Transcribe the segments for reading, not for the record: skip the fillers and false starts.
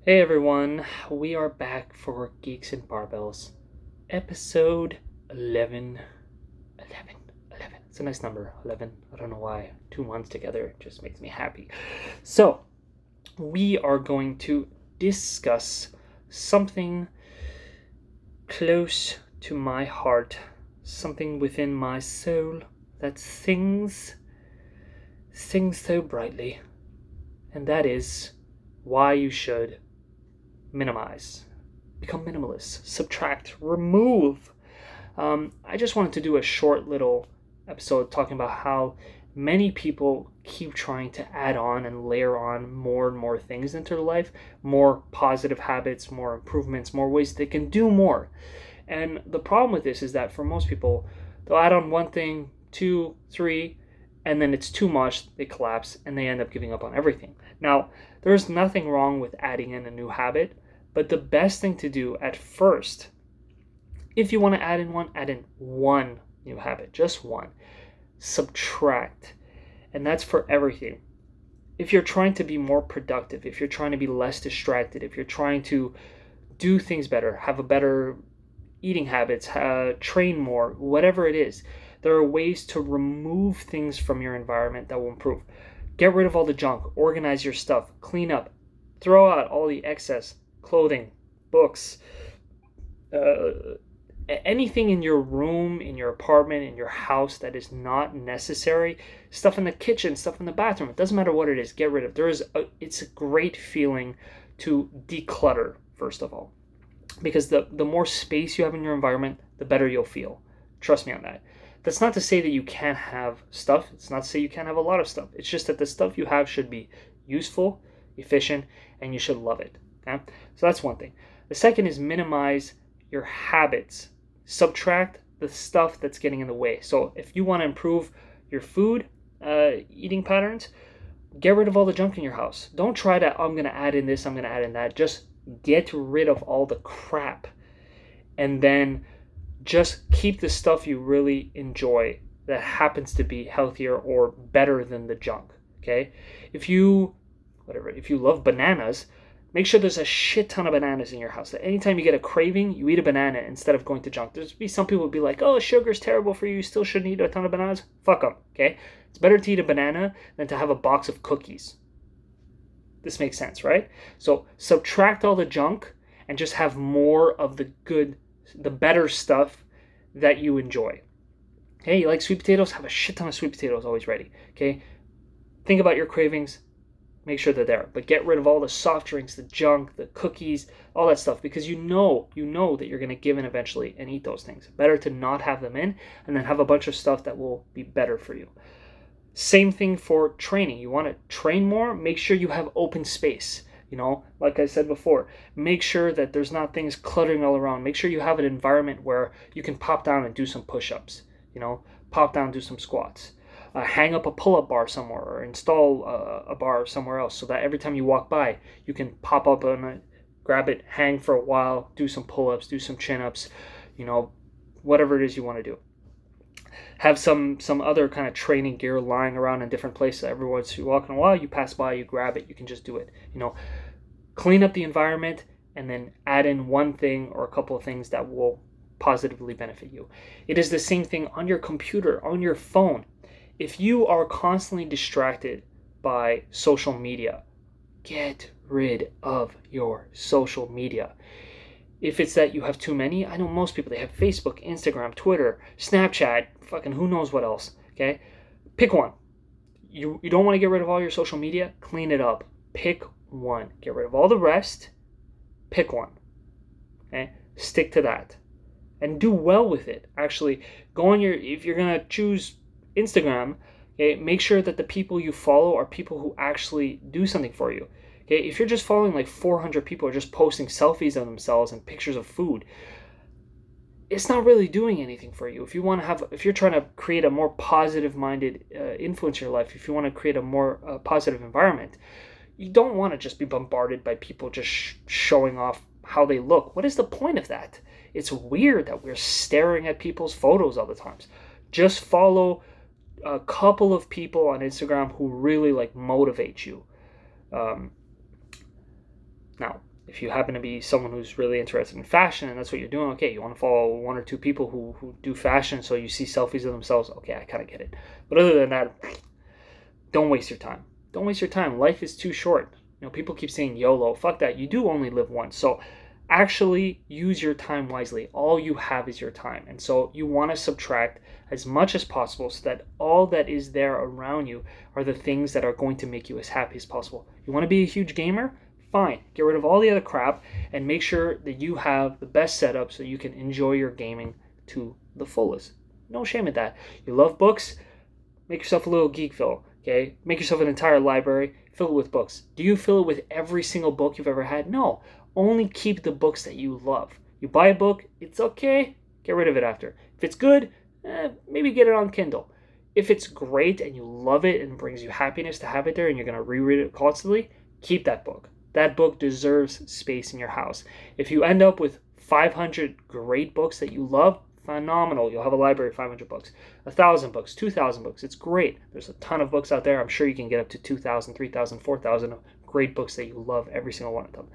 Hey everyone, we are back for Geeks and Barbells, episode 11. 11. 11. It's a nice number, 11. I don't know why. 2 months together just makes me happy. So, we are going to discuss something close to my heart, something within my soul that sings so brightly, and that is why you should minimize, become minimalist, subtract, remove. I just wanted to do a short little episode talking about how many people keep trying to add on and layer on more and more things into their life, more positive habits, more improvements, more ways they can do more. And the problem with this is that for most people, they'll add on one thing, two, three, and then it's too much, they collapse, and they end up giving up on everything. Now, there's nothing wrong with adding in a new habit, but the best thing to do at first, if you want to add in one new habit, just one. Subtract. And that's for everything. If you're trying to be more productive, if you're trying to be less distracted, if you're trying to do things better, have a better eating habits, train more, whatever it is, there are ways to remove things from your environment that will improve. Get rid of all the junk, organize your stuff, clean up, throw out all the excess clothing, books, anything in your room, in your apartment, in your house that is not necessary. Stuff in the kitchen, stuff in the bathroom. It doesn't matter what it is. Get rid of. It's a great feeling to declutter, first of all, because the more space you have in your environment, the better you'll feel. Trust me on that. That's not to say that you can't have stuff. It's not to say you can't have a lot of stuff. It's just that the stuff you have should be useful, efficient, and you should love it. Okay? So that's one thing. The second is minimize your habits. Subtract the stuff that's getting in the way. So if you want to improve your food eating patterns, get rid of all the junk in your house. Don't try to, I'm going to add in this, I'm going to add in that. Just get rid of all the crap. And then just keep the stuff you really enjoy that happens to be healthier or better than the junk. Okay? If you love bananas, make sure there's a shit ton of bananas in your house. That anytime you get a craving, you eat a banana instead of going to junk. There's be some people would be like, "Oh, sugar's terrible for you. You still shouldn't eat a ton of bananas." Fuck them. Okay, it's better to eat a banana than to have a box of cookies. This makes sense, right? So subtract all the junk and just have more of the good, the better stuff that you enjoy. Okay, you like sweet potatoes? Have a shit ton of sweet potatoes always ready. Okay, think about your cravings. Make sure they're there, but get rid of all the soft drinks, the junk, the cookies, all that stuff, because you know that you're going to give in eventually and eat those things. Better to not have them in and then have a bunch of stuff that will be better for you. Same thing for training. You want to train more, make sure you have open space. Like I said before, make sure that there's not things cluttering all around. Make sure you have an environment where you can pop down and do some push-ups, pop down, do some squats. Hang up a pull-up bar somewhere or install a bar somewhere else so that every time you walk by, you can pop up on it, grab it, hang for a while, do some pull-ups, do some chin-ups, whatever it is you want to do. Have some other kind of training gear lying around in different places. Every once you walk in a while, you pass by, you grab it, you can just do it. Clean up the environment and then add in one thing or a couple of things that will positively benefit you. It is the same thing on your computer, on your phone. If you are constantly distracted by social media, get rid of your social media. If it's that you have too many, I know most people, they have Facebook, Instagram, Twitter, Snapchat, fucking who knows what else, okay? Pick one. You don't want to get rid of all your social media? Clean it up. Pick one. Get rid of all the rest. Pick one, okay? Stick to that. And do well with it. Actually, if you're going to choose Instagram, okay, make sure that the people you follow are people who actually do something for you. Okay, if you're just following like 400 people who are just posting selfies of themselves and pictures of food, it's not really doing anything for you. If you're trying to create a more positive-minded influence in your life, if you want to create a more positive environment, you don't want to just be bombarded by people just showing off how they look. What is the point of that? It's weird that we're staring at people's photos all the time. Just follow a couple of people on Instagram who really motivate you. Now, if you happen to be someone who's really interested in fashion and that's what you're doing, okay, you want to follow one or two people who do fashion, so you see selfies of themselves, okay, I kind of get it. But other than that, don't waste your time. Don't waste your time. Life is too short. People keep saying YOLO. Fuck that. You do only live once. So actually use your time wisely. All you have is your time. And so you want to subtract as much as possible so that all that is there around you are the things that are going to make you as happy as possible. You want to be a huge gamer? Fine. Get rid of all the other crap and make sure that you have the best setup so you can enjoy your gaming to the fullest. No shame in that. You love books? Make yourself a little geekville. Okay, make yourself an entire library, fill it with books. Do you fill it with every single book you've ever had? No, only keep the books that you love. You buy a book, it's okay, get rid of it after. If it's good, maybe get it on Kindle. If it's great and you love it and brings you happiness to have it there and you're going to reread it constantly, keep that book. That book deserves space in your house. If you end up with 500 great books that you love, phenomenal. You'll have a library of 500 books, 1,000 books, 2,000 books. It's great. There's a ton of books out there. I'm sure you can get up to 2,000, 3,000, 4,000 great books that you love, every single one of them.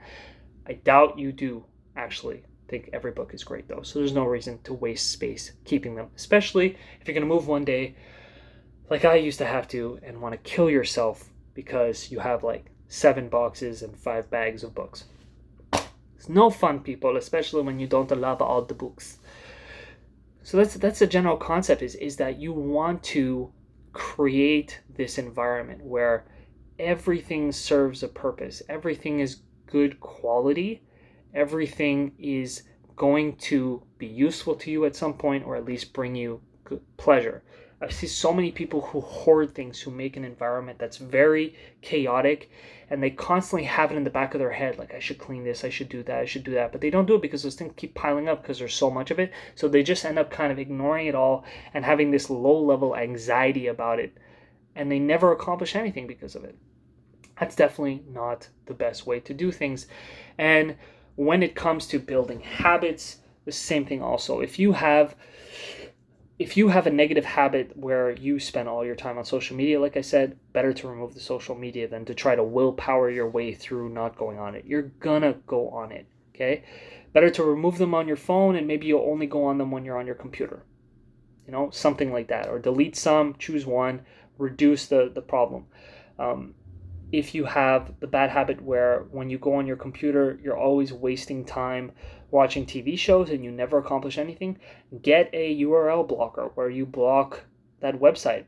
I doubt you do actually think every book is great though. So there's no reason to waste space keeping them, especially if you're going to move one day like I used to have to and want to kill yourself because you have like 7 boxes and 5 bags of books. It's no fun, people, especially when you don't love all the books. So that's the general concept is that you want to create this environment where everything serves a purpose. Everything is good quality. Everything is going to be useful to you at some point or at least bring you good pleasure. I see so many people who hoard things, who make an environment that's very chaotic, and they constantly have it in the back of their head, like I should clean this, I should do that, but they don't do it because those things keep piling up because there's so much of it. So they just end up kind of ignoring it all and having this low-level anxiety about it, and they never accomplish anything because of it. That's definitely not the best way to do things. And when it comes to building habits, the same thing also. If you have a negative habit where you spend all your time on social media, like I said, better to remove the social media than to try to willpower your way through not going on it. You're gonna go on it, okay? Better to remove them on your phone and maybe you'll only go on them when you're on your computer. Something like that. Or delete some, choose one, reduce the problem. If you have the bad habit where when you go on your computer, you're always wasting time watching TV shows and you never accomplish anything, get a URL blocker where you block that website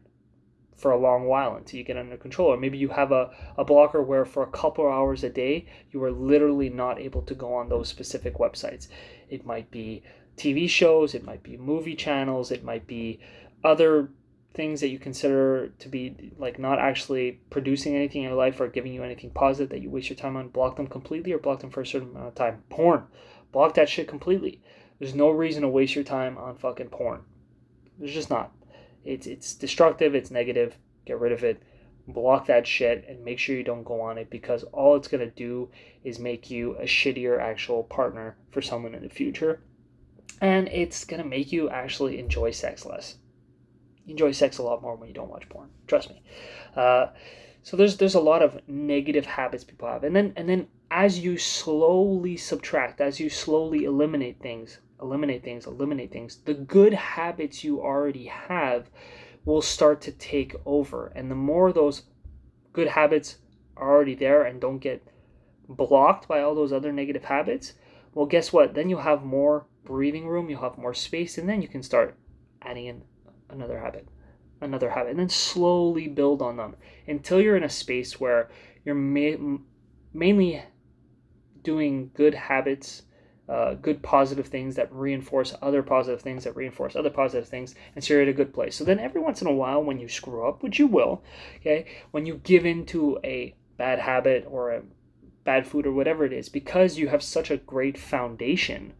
for a long while until you get under control. Or maybe you have a blocker where for a couple hours a day, you are literally not able to go on those specific websites. It might be TV shows, it might be movie channels, it might be other things that you consider to be like not actually producing anything in your life or giving you anything positive that you waste your time on. Block them completely or block them for a certain amount of time. Porn, block that shit completely. There's no reason to waste your time on fucking porn. There's just not. It's destructive, it's negative. Get rid of it. Block that shit and make sure you don't go on it, because all it's going to do is make you a shittier actual partner for someone in the future. And it's going to make you actually enjoy sex less. You enjoy sex a lot more when you don't watch porn. Trust me. So there's a lot of negative habits people have. And then as you slowly subtract, as you slowly eliminate things, the good habits you already have will start to take over. And the more those good habits are already there and don't get blocked by all those other negative habits, well, guess what? Then you'll have more breathing room, you'll have more space, and then you can start adding in another habit, and then slowly build on them until you're in a space where you're mainly doing good habits, good positive things that reinforce other positive things that reinforce other positive things, and so you're at a good place. So then every once in a while when you screw up, which you will, okay, when you give into a bad habit or a bad food or whatever it is, because you have such a great foundation,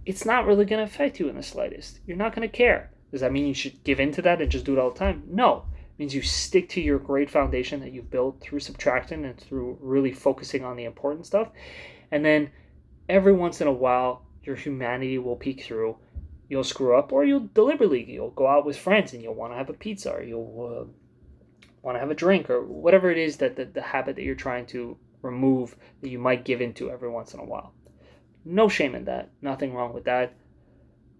it's not really going to affect you in the slightest. You're not going to care. Does that mean you should give into that and just do it all the time? No. It means you stick to your great foundation that you've built through subtraction and through really focusing on the important stuff. And then every once in a while, your humanity will peek through. You'll screw up, or you'll go out with friends and you'll want to have a pizza, or you'll want to have a drink, or whatever it is that the habit that you're trying to remove that you might give into every once in a while. No shame in that. Nothing wrong with that.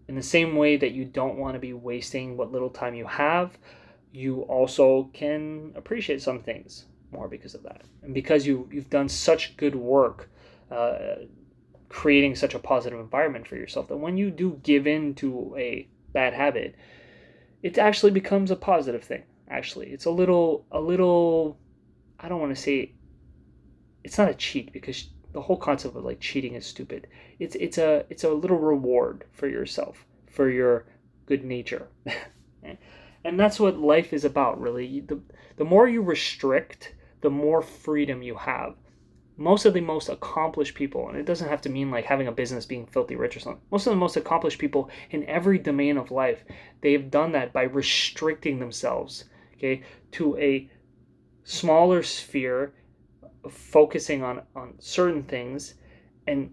In the same way that you don't want to be wasting what little time you have, you also can appreciate some things more because of that. And because you've done such good work creating such a positive environment for yourself, that when you do give in to a bad habit, it actually becomes a positive thing. Actually, it's a little, I don't want to say, it's not a cheat, because the whole concept of like cheating is stupid. It's a little reward for yourself, for your good nature. And that's what life is about, really. The more you restrict, the more freedom you have. Most of the most accomplished people, and it doesn't have to mean like having a business, being filthy rich or something. Most of the most accomplished people in every domain of life, they've done that by restricting themselves, okay, to a smaller sphere, focusing on certain things and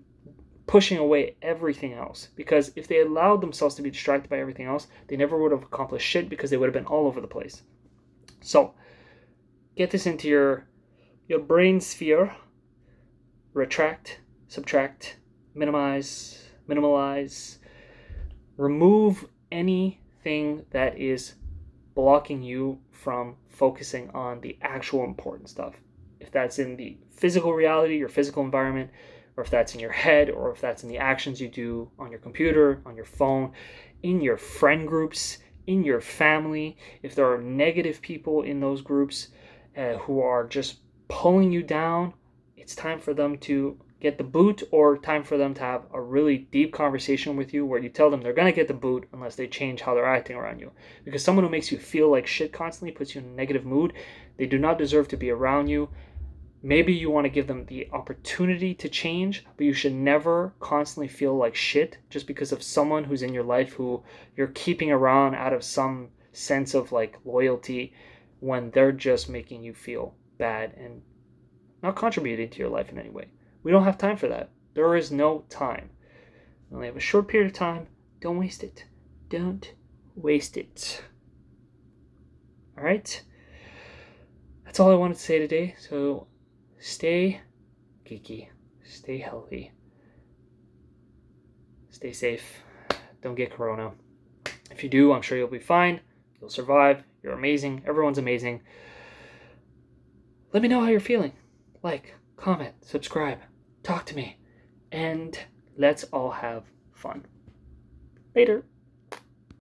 pushing away everything else. Because if they allowed themselves to be distracted by everything else, they never would have accomplished shit, because they would have been all over the place. So get this into your brain sphere. Retract, subtract, minimalize, remove anything that is blocking you from focusing on the actual important stuff. If that's in the physical reality, your physical environment, or if that's in your head, or if that's in the actions you do on your computer, on your phone, in your friend groups, in your family, if there are negative people in those groups who are just pulling you down, it's time for them to get the boot, or time for them to have a really deep conversation with you where you tell them they're going to get the boot unless they change how they're acting around you. Because someone who makes you feel like shit constantly, puts you in a negative mood, they do not deserve to be around you. Maybe you want to give them the opportunity to change, but you should never constantly feel like shit just because of someone who's in your life who you're keeping around out of some sense of like loyalty, when they're just making you feel bad and not contributing to your life in any way. We don't have time for that. There is no time. We only have a short period of time. Don't waste it. Don't waste it. All right? That's all I wanted to say today. So stay geeky. Stay healthy. Stay safe. Don't get corona. If you do, I'm sure you'll be fine. You'll survive. You're amazing. Everyone's amazing. Let me know how you're feeling. Like, comment, subscribe, talk to me, and let's all have fun. Later.